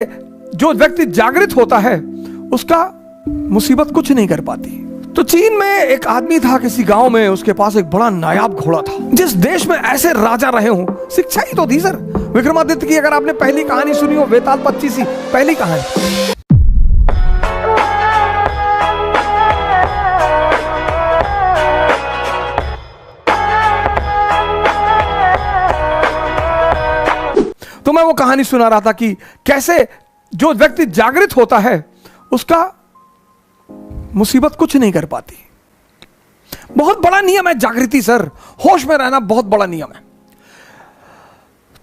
जो व्यक्ति जागृत होता है उसका मुसीबत कुछ नहीं कर पाती। तो चीन में एक आदमी था किसी गांव में, उसके पास एक बड़ा नायाब घोड़ा था। जिस देश में ऐसे राजा रहे हों, शिक्षा ही तो थी सर। विक्रमादित्य की अगर आपने पहली कहानी सुनी हो, वेताल 25 पहली कहानी। तो मैं वो कहानी सुना रहा था कि कैसे जो व्यक्ति जागृत होता है उसका मुसीबत कुछ नहीं कर पाती। बहुत बड़ा नियम है जागृति सर, होश में रहना बहुत बड़ा नियम है।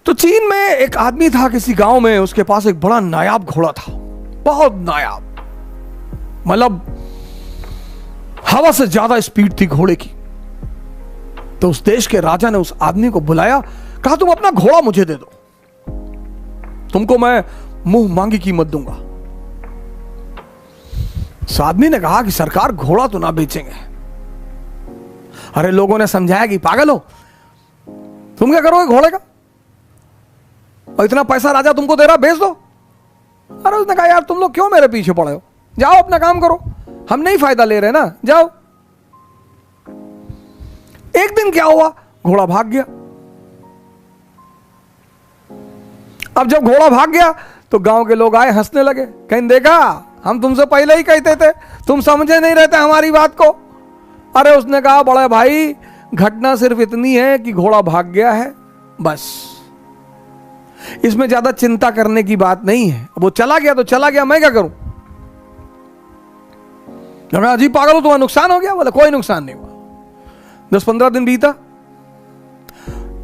तो चीन में एक आदमी था किसी गांव में, उसके पास एक बड़ा नायाब घोड़ा था, बहुत नायाब, मतलब हवा से ज्यादा स्पीड थी घोड़े की। तो उस देश के राजा ने उस आदमी को बुलाया, कहा तुम अपना घोड़ा मुझे दे दो, तुमको मैं मुंह मांगी कीमत दूंगा। उस आदमी ने कहा कि सरकार घोड़ा तो ना बेचेंगे। अरे लोगों ने समझाया कि पागल हो, तुम क्या करोगे घोड़े का, और इतना पैसा राजा तुमको दे रहा, बेच दो। अरे उसने कहा यार तुम लोग क्यों मेरे पीछे पड़े हो, जाओ अपना काम करो, हम नहीं फायदा ले रहे ना, जाओ। एक दिन क्या हुआ, घोड़ा भाग गया। अब जब घोड़ा भाग गया तो गांव के लोग आए, हंसने लगे, कहीं देखा हम तुमसे पहले ही कहते थे, तुम समझे नहीं रहते हमारी बात को। अरे उसने कहा बड़े भाई, घटना सिर्फ इतनी है कि घोड़ा भाग गया है, बस, इसमें ज्यादा चिंता करने की बात नहीं है। वो चला गया तो चला गया, मैं क्या करूं। अजीब पागल हो, तुम्हारा नुकसान हो गया। बोले कोई नुकसान नहीं हुआ। 10-15 दिन बीता,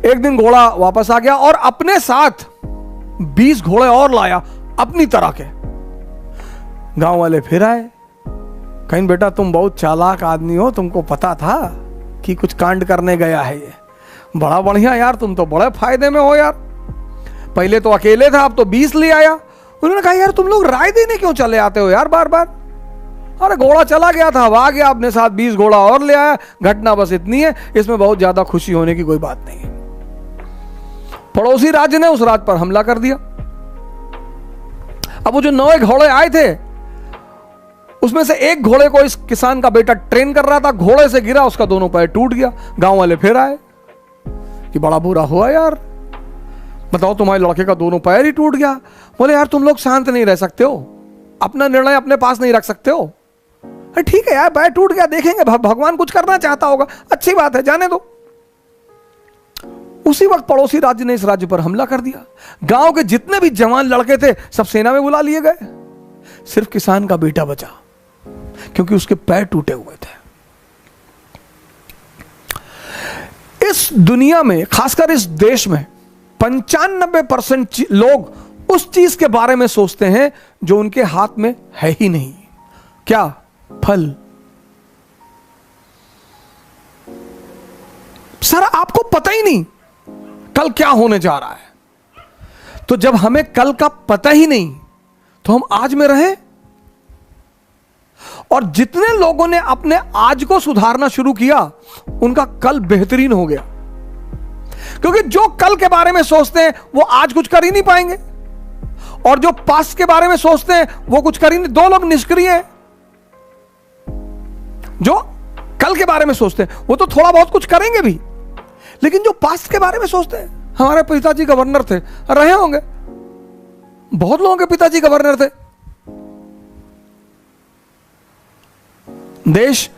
एक दिन घोड़ा वापस आ गया और अपने साथ 20 घोड़े और लाया अपनी तरह के। गांव वाले फिर आए, कहीं बेटा तुम बहुत चालाक आदमी हो, तुमको पता था कि कुछ कांड करने गया है ये, बड़ा बढ़िया यार, तुम तो बड़े फायदे में हो यार, पहले तो अकेले था अब तो 20 ले आया। उन्होंने कहा यार तुम लोग राय देने क्यों चले आते हो यार बार बार। अरे घोड़ा चला गया था, अब आ गया, अपने साथ 20 घोड़ा और ले आया, घटना बस इतनी है, इसमें बहुत ज्यादा खुशी होने की कोई बात नहीं है। पड़ोसी राज्य ने उस राज्य पर हमला कर दिया। अब वो जो 9 घोड़े आए थे, उसमें से एक घोड़े को इस किसान का बेटा ट्रेन कर रहा था, घोड़े से गिरा, उसका दोनों पैर टूट गया। गांव वाले फिर आए कि बड़ा बुरा हुआ यार, बताओ तुम्हारे लड़के का दोनों पैर ही टूट गया। बोले यार तुम लोग शांत नहीं रह सकते हो, अपना निर्णय अपने पास नहीं रख सकते हो। ठीक है यार, पैर टूट गया, देखेंगे भगवान कुछ करना चाहता होगा, अच्छी बात है, जाने दो। उसी वक्त पड़ोसी राज्य ने इस राज्य पर हमला कर दिया। गांव के जितने भी जवान लड़के थे सब सेना में बुला लिए गए, सिर्फ किसान का बेटा बचा, क्योंकि उसके पैर टूटे हुए थे। इस दुनिया में, खासकर इस देश में 95% लोग उस चीज के बारे में सोचते हैं जो उनके हाथ में है ही नहीं। क्या? फल। सर आपको पता ही नहीं कल क्या होने जा रहा है। तो जब हमें कल का पता ही नहीं तो हम आज में रहें। और जितने लोगों ने अपने आज को सुधारना शुरू किया उनका कल बेहतरीन हो गया, क्योंकि जो कल के बारे में सोचते हैं वो आज कुछ कर ही नहीं पाएंगे, और जो पास्ट के बारे में सोचते हैं वो कुछ कर ही नहीं। 2 लोग निष्क्रिय हैं। जो कल के बारे में सोचते हैं वो तो थोड़ा बहुत कुछ करेंगे भी, लेकिन जो पास्ट के बारे में सोचते हैं, हमारे पिताजी गवर्नर थे, रहे होंगे, बहुत लोगों के पिताजी गवर्नर थे। देश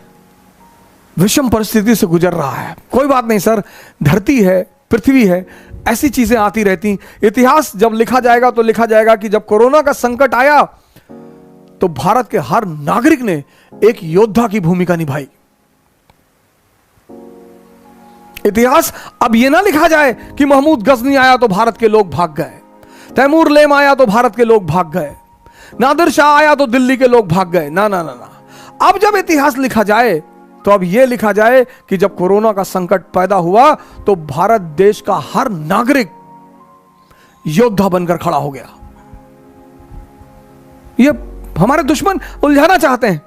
विषम परिस्थिति से गुजर रहा है, कोई बात नहीं सर, धरती है, पृथ्वी है, ऐसी चीजें आती रहती। इतिहास जब लिखा जाएगा तो लिखा जाएगा कि जब कोरोना का संकट आया तो भारत के हर नागरिक ने एक योद्धा की भूमिका निभाई। इतिहास अब यह ना लिखा जाए कि महमूद गजनी आया तो भारत के लोग भाग गए, तैमूर लेम आया तो भारत के लोग भाग गए, नादिर शाह आया तो दिल्ली के लोग भाग गए। ना ना ना ना, अब जब इतिहास लिखा जाए तो अब यह लिखा जाए कि जब कोरोना का संकट पैदा हुआ तो भारत देश का हर नागरिक योद्धा बनकर खड़ा हो गया। ये हमारे दुश्मन उलझाना चाहते हैं,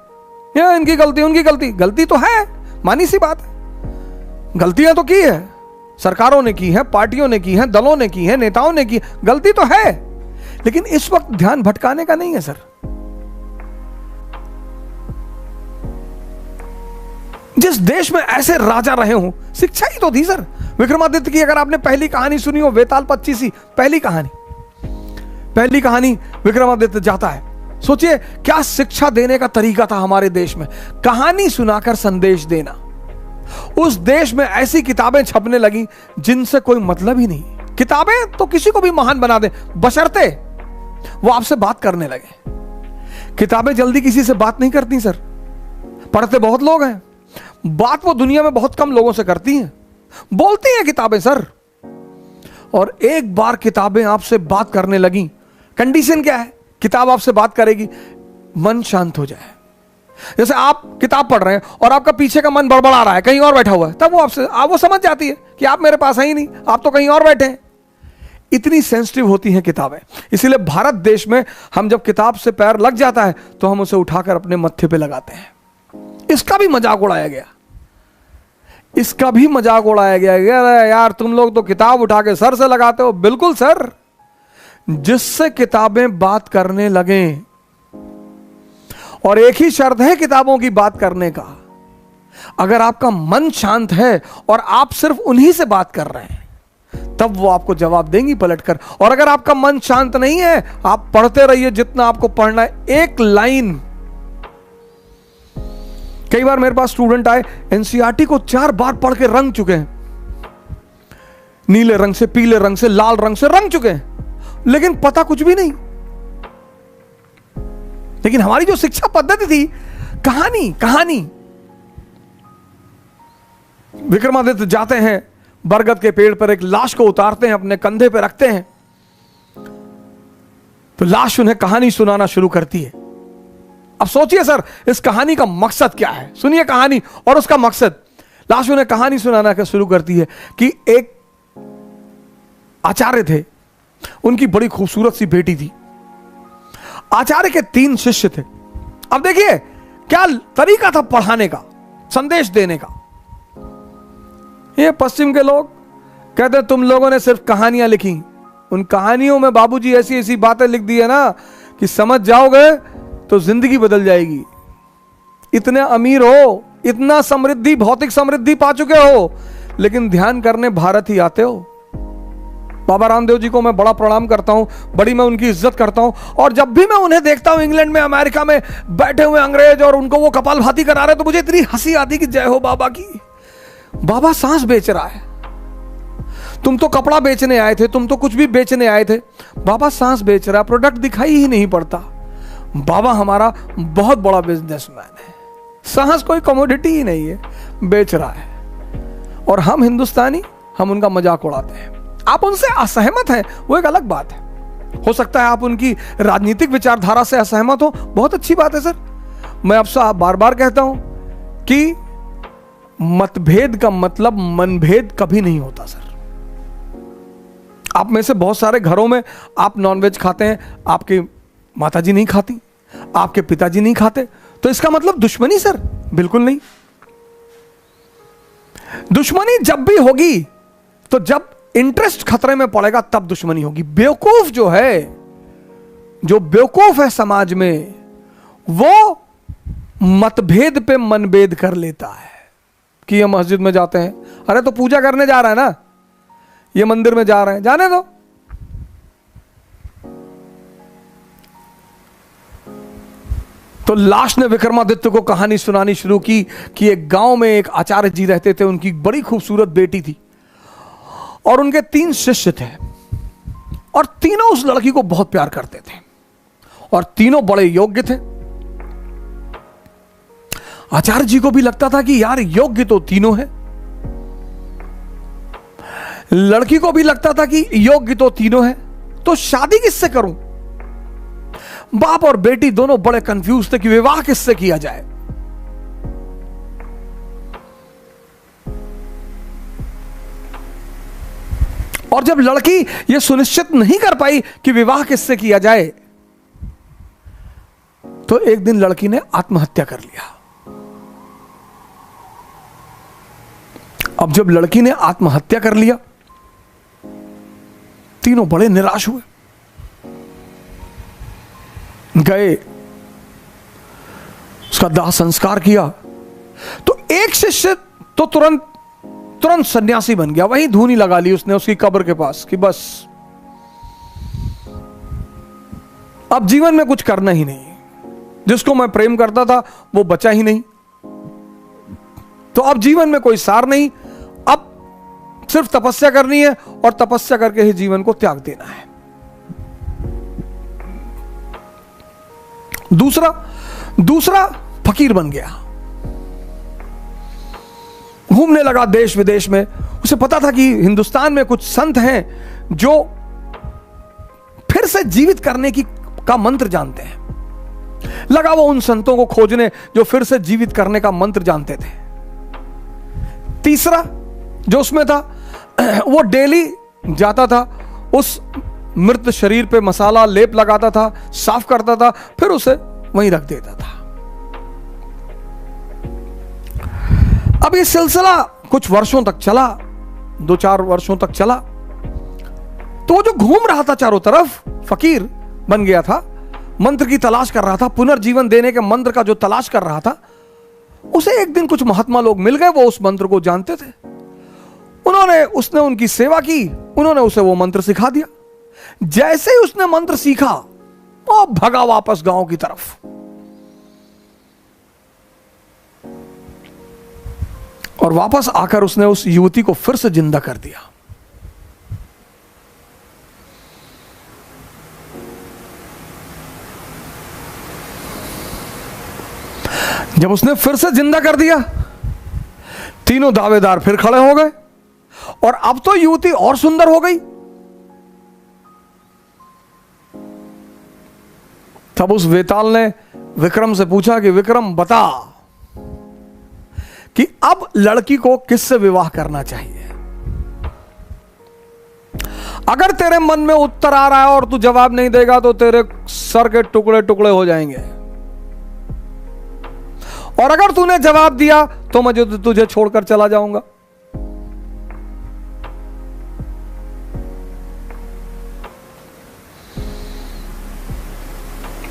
ये इनकी गलती उनकी गलती। गलती तो है, मानी सी बात है, गलतियां तो की है, सरकारों ने की है, पार्टियों ने की है, दलों ने की है, नेताओं ने की, गलती तो है। लेकिन इस वक्त ध्यान भटकाने का नहीं है सर। जिस देश में ऐसे राजा रहे हों, शिक्षा ही तो थी सर। विक्रमादित्य की अगर आपने पहली कहानी सुनी हो, वेताल 25, पहली कहानी विक्रमादित्य जाता है। सोचिए क्या शिक्षा देने का तरीका था हमारे देश में, कहानी सुनाकर संदेश देना। उस देश में ऐसी किताबें छपने लगी जिनसे कोई मतलब ही नहीं। किताबें तो किसी को भी महान बना दे, बशर्ते वो आपसे बात करने लगे। किताबें जल्दी किसी से बात नहीं करती सर। पढ़ते बहुत लोग हैं, बात वो दुनिया में बहुत कम लोगों से करती हैं। बोलती हैं किताबें सर। और एक बार किताबें आपसे बात करने लगी, कंडीशन क्या है? किताब आपसे बात करेगी, मन शांत हो जाए। जैसे आप किताब पढ़ रहे हैं और आपका पीछे का मन बड़बड़ा रहा है, कहीं और बैठा हुआ है, तब वो समझ जाती है कि आप मेरे पास है ही नहीं, आप तो कहीं और बैठे हैं। इतनी सेंसिटिव होती हैं किताबें। इसीलिए भारत देश में हम जब किताब से पैर लग जाता है तो हम उसे उठाकर अपने मत्थे पे लगाते हैं। इसका भी मजाक उड़ाया गया, यार तुम लोग तो किताब उठा के सर से लगाते हो। बिल्कुल सर, जिससे किताबें बात करने लगे, और एक ही शर्त है किताबों की बात करने का, अगर आपका मन शांत है और आप सिर्फ उन्हीं से बात कर रहे हैं, तब वो आपको जवाब देंगी पलटकर। और अगर आपका मन शांत नहीं है, आप पढ़ते रहिए जितना आपको पढ़ना है, एक लाइन। कई बार मेरे पास स्टूडेंट आए, एनसीईआरटी को 4 बार पढ़ के रंग चुके हैं, नीले रंग से, पीले रंग से, लाल रंग से रंग चुके हैं, लेकिन पता कुछ भी नहीं। लेकिन हमारी जो शिक्षा पद्धति थी, कहानी। विक्रमादित्य जाते हैं, बरगद के पेड़ पर एक लाश को उतारते हैं, अपने कंधे पे रखते हैं, तो लाश उन्हें कहानी सुनाना शुरू करती है। अब सोचिए सर, इस कहानी का मकसद क्या है? सुनिए कहानी और उसका मकसद। लाश उन्हें कहानी सुनाना शुरू करती है कि एक आचार्य थे, उनकी बड़ी खूबसूरत सी बेटी थी। आचार्य के 3 शिष्य थे। अब देखिए क्या तरीका था पढ़ाने का, संदेश देने का। ये पश्चिम के लोग कहते तुम लोगों ने सिर्फ कहानियां लिखी, उन कहानियों में बाबूजी ऐसी ऐसी बातें लिख दी है ना कि समझ जाओगे तो जिंदगी बदल जाएगी। इतने अमीर हो, इतना समृद्धि, भौतिक समृद्धि पा चुके हो, लेकिन ध्यान करने भारत ही आते हो। बाबा रामदेव जी को मैं बड़ा प्रणाम करता हूं, बड़ी मैं उनकी इज्जत करता हूं, और जब भी मैं उन्हें देखता हूं इंग्लैंड में, अमेरिका में बैठे हुए अंग्रेज, और उनको वो कपालभाति करा रहे, तो मुझे इतनी हंसी आती कि जय हो बाबा की। बाबा सांस बेच रहा है, तुम तो कपड़ा बेचने आए थे, तुम तो कुछ भी बेचने आए थे, बाबा सांस बेच रहा है, प्रोडक्ट दिखाई ही नहीं पड़ता। बाबा हमारा बहुत बड़ा बिजनेसमैन है, सांस कोई कमोडिटी ही नहीं है, बेच रहा है। और हम हिंदुस्तानी, हम उनका मजाक उड़ाते हैं। आप उनसे असहमत हैं, वो एक अलग बात है। हो सकता है आप उनकी राजनीतिक विचारधारा से असहमत हो, बहुत अच्छी बात है सर। मैं आपसे बार बार कहता हूं कि मतभेद का मतलब मनभेद कभी नहीं होता सर। आप में से बहुत सारे घरों में आप नॉनवेज खाते हैं, आपकी माताजी नहीं खाती, आपके पिताजी नहीं खाते, तो इसका मतलब दुश्मनी सर? बिल्कुल नहीं। दुश्मनी जब भी होगी तो जब इंटरेस्ट खतरे में पड़ेगा तब दुश्मनी होगी। बेवकूफ जो है, जो बेवकूफ है समाज में, वो मतभेद पे मनभेद कर लेता है कि ये मस्जिद में जाते हैं, अरे तो पूजा करने जा रहा है ना, ये मंदिर में जा रहे हैं, जाने दो। तो लाश ने विक्रमादित्य को कहानी सुनानी शुरू की कि एक गांव में एक आचार्य जी रहते थे, उनकी बड़ी खूबसूरत बेटी थी और उनके 3 शिष्य थे, और तीनों उस लड़की को बहुत प्यार करते थे, और तीनों बड़े योग्य थे। आचार्य जी को भी लगता था कि यार योग्य तो तीनों है, लड़की को भी लगता था कि योग्य तो तीनों है, तो शादी किससे करूं? बाप और बेटी दोनों बड़े कंफ्यूज थे कि विवाह किससे किया जाए। और जब लड़की यह सुनिश्चित नहीं कर पाई कि विवाह किससे किया जाए, तो एक दिन लड़की ने आत्महत्या कर लिया। अब जब लड़की ने आत्महत्या कर लिया, तीनों बड़े निराश हुए। गए, उसका दाह संस्कार किया, तो एक शिष्य तो तुरंत सन्यासी बन गया। वहीं धूनी लगा ली उसने उसकी कब्र के पास कि बस अब जीवन में कुछ करना ही नहीं, जिसको मैं प्रेम करता था वो बचा ही नहीं, तो अब जीवन में कोई सार नहीं, अब सिर्फ तपस्या करनी है और तपस्या करके ही जीवन को त्याग देना है। दूसरा फकीर बन गया, घूमने लगा देश विदेश में। उसे पता था कि हिंदुस्तान में कुछ संत हैं जो फिर से जीवित करने का मंत्र जानते हैं। लगा वो उन संतों को खोजने जो फिर से जीवित करने का मंत्र जानते थे। तीसरा जो उसमें था, वो डेली जाता था, उस मृत शरीर पे मसाला लेप लगाता था, साफ करता था, फिर उसे वहीं रख देता था। अब ये सिलसिला कुछ वर्षों तक चला, 2-4 वर्षों तक चला। तो वो जो घूम रहा था चारों तरफ, फकीर बन गया था, मंत्र की तलाश कर रहा था, पुनर्जीवन देने के मंत्र का जो तलाश कर रहा था, उसे एक दिन कुछ महात्मा लोग मिल गए, वो उस मंत्र को जानते थे। उसने उनकी सेवा की, उन्होंने उसे वो मंत्र सिखा दिया। जैसे ही उसने मंत्र सीखा, वो भगा वापस गांव की तरफ। और वापस आकर उसने उस युवती को फिर से जिंदा कर दिया। जब उसने फिर से जिंदा कर दिया, तीनों दावेदार फिर खड़े हो गए, और अब तो युवती और सुंदर हो गई। तब उस वेताल ने विक्रम से पूछा कि विक्रम बता कि अब लड़की को किससे विवाह करना चाहिए। अगर तेरे मन में उत्तर आ रहा है और तू जवाब नहीं देगा तो तेरे सर के टुकड़े टुकड़े हो जाएंगे, और अगर तूने जवाब दिया तो मैं तुझे छोड़कर चला जाऊंगा।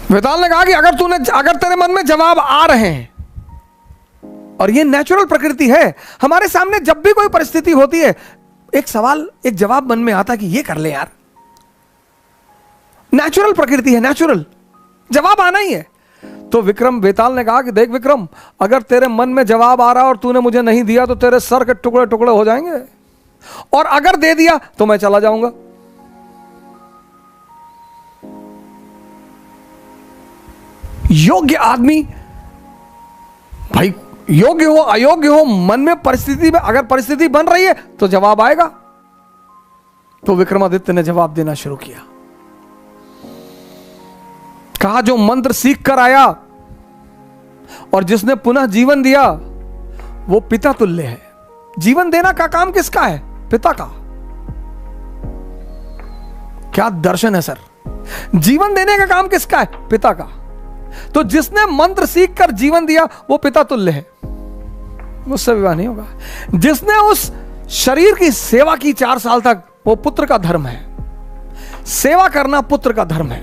वेताल ने कहा कि अगर तेरे मन में जवाब आ रहे हैं, और ये नेचुरल प्रकृति है, हमारे सामने जब भी कोई परिस्थिति होती है, एक जवाब मन में आता है कि ये कर ले यार, नेचुरल प्रकृति है, नेचुरल जवाब आना ही है। तो वेताल ने कहा कि देख विक्रम, अगर तेरे मन में जवाब आ रहा और तूने मुझे नहीं दिया तो तेरे सर के टुकड़े टुकड़े हो जाएंगे, और अगर दे दिया तो मैं चला जाऊंगा। योग्य आदमी, भाई योग्य हो अयोग्य हो, मन में परिस्थिति में अगर परिस्थिति बन रही है तो जवाब आएगा। तो विक्रमादित्य ने जवाब देना शुरू किया। कहा जो मंत्र सीख कर आया और जिसने पुनः जीवन दिया वो पिता तुल्य है। जीवन देना का काम किसका है? पिता का। क्या दर्शन है सर! जीवन देने का काम किसका है? पिता का। तो जिसने मंत्र सीख कर जीवन दिया वो पिता तुल्य है, उससे विवाह नहीं होगा। जिसने उस शरीर की सेवा की 4 साल तक, वो पुत्र का धर्म है। सेवा करना पुत्र का धर्म है,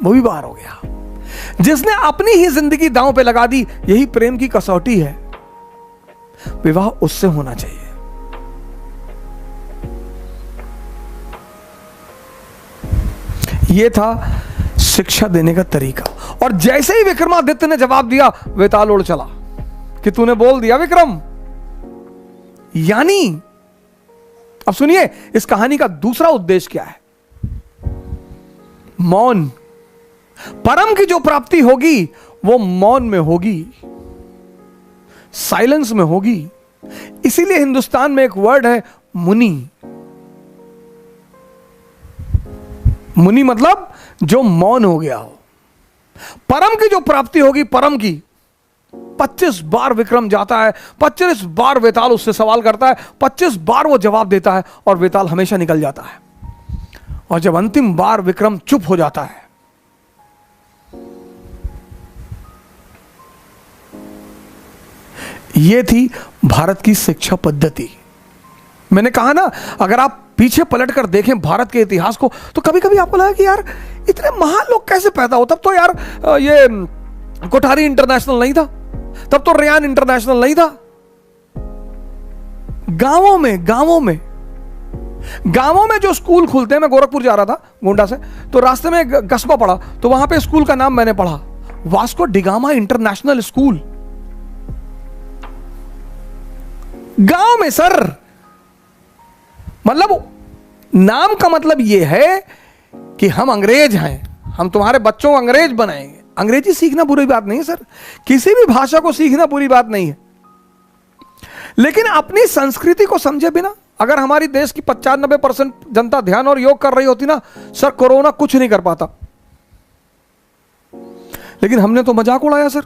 वो भी बाहर हो गया। जिसने अपनी ही जिंदगी दांव पे लगा दी, यही प्रेम की कसौटी है, विवाह उससे होना चाहिए। यह था शिक्षा देने का तरीका। और जैसे ही विक्रमादित्य ने जवाब दिया, वेताल उड़ चला कि तूने बोल दिया विक्रम। यानी अब सुनिए, इस कहानी का दूसरा उद्देश्य क्या है? मौन। परम की जो प्राप्ति होगी वो मौन में होगी, साइलेंस में होगी। इसीलिए हिंदुस्तान में एक वर्ड है मुनि। मुनि मतलब जो मौन हो गया हो। परम की जो प्राप्ति होगी, परम की, 25 बार विक्रम जाता है, 25 बार वेताल उससे सवाल करता है, 25 बार वो जवाब देता है और वेताल हमेशा निकल जाता है। और जब अंतिम बार विक्रम चुप हो जाता है, यह थी भारत की शिक्षा पद्धति। मैंने कहा ना, अगर आप पीछे पलटकर देखें भारत के इतिहास को, तो कभी कभी आपको लगा कि यार इतने महान लोग कैसे पैदा हो? तब तो यार ये कोठारी इंटरनेशनल नहीं था, तब तो रेयान इंटरनेशनल नहीं था। गांवों में जो स्कूल खुलते हैं, मैं गोरखपुर जा रहा था गोंडा से, तो रास्ते में एक कस्बा पड़ा, तो वहां पे स्कूल का नाम मैंने पढ़ा, वास्को डिगामा इंटरनेशनल स्कूल। गांव में सर, मतलब नाम का मतलब यह है कि हम अंग्रेज हैं, हम तुम्हारे बच्चों को अंग्रेज बनाएंगे। अंग्रेजी सीखना बुरी बात नहीं है सर, किसी भी भाषा को सीखना बुरी बात नहीं है, लेकिन अपनी संस्कृति को समझे बिना अगर हमारी देश की 95% जनता ध्यान और योग कर रही होती ना सर, कोरोना कुछ नहीं कर पाता। लेकिन हमने तो मजाक उड़ाया सर।